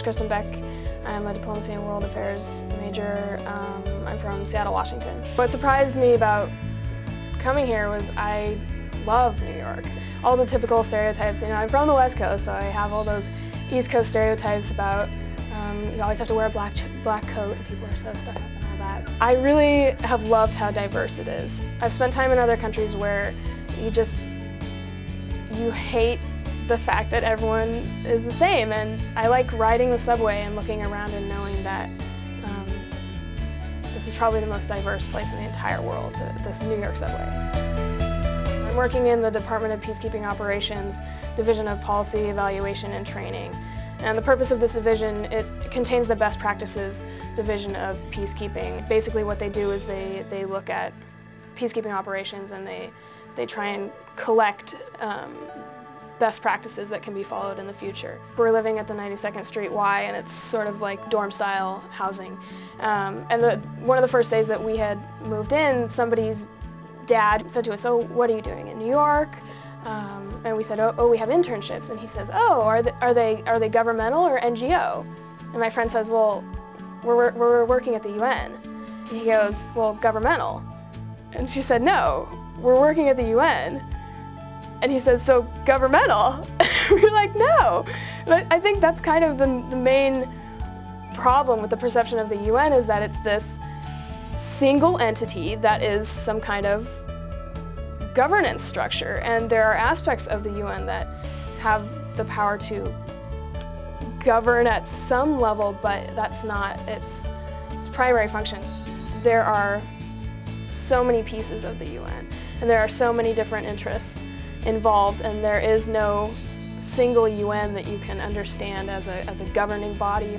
name's Kristen Beck. I'm a Diplomacy and World Affairs major. I'm from Seattle, Washington. What surprised me about coming here was I love New York. All the typical stereotypes, I'm from the West Coast, so I have all those East Coast stereotypes about you always have to wear a black coat and people are so stuck up and all that. I really have loved how diverse it is. I've spent time in other countries where you hate the fact that everyone is the same, and I like riding the subway and looking around and knowing that this is probably the most diverse place in the entire world, this New York subway. I'm working in the Department of Peacekeeping Operations, Division of Policy, Evaluation, and Training. And the purpose of this division, it contains the best practices division of peacekeeping. Basically what they do is they look at peacekeeping operations and they try and collect best practices that can be followed in the future. We're living at the 92nd Street Y, and it's sort of like dorm-style housing. One of the first days that we had moved in, somebody's dad said to us, "Oh, what are you doing in New York?" And we said, "Oh, we have internships." And he says, "Oh, are they governmental or NGO?" And my friend says, "Well, we're working at the UN." And he goes, "Well, governmental." And she said, "No, we're working at the UN." And he says, "So governmental?" We're like, "No." But I think that's kind of the main problem with the perception of the UN, is that it's this single entity that is some kind of governance structure. And there are aspects of the UN that have the power to govern at some level, but that's not its primary function. There are so many pieces of the UN, and there are so many different interests involved, and there is no single UN that you can understand as a governing body.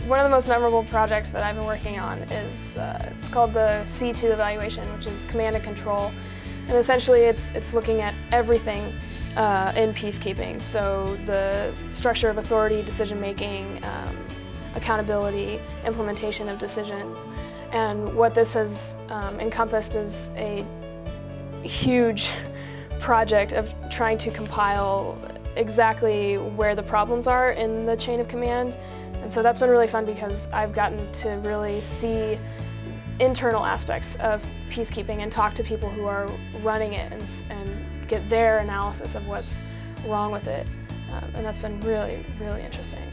One of the most memorable projects that I've been working on is it's called the C2 evaluation, which is command and control, and essentially it's looking at everything in peacekeeping. So the structure of authority, decision making, accountability, implementation of decisions, and what this has encompassed is a huge project of trying to compile exactly where the problems are in the chain of command. And so that's been really fun because I've gotten to really see internal aspects of peacekeeping and talk to people who are running it and get their analysis of what's wrong with it. And that's been really, really interesting.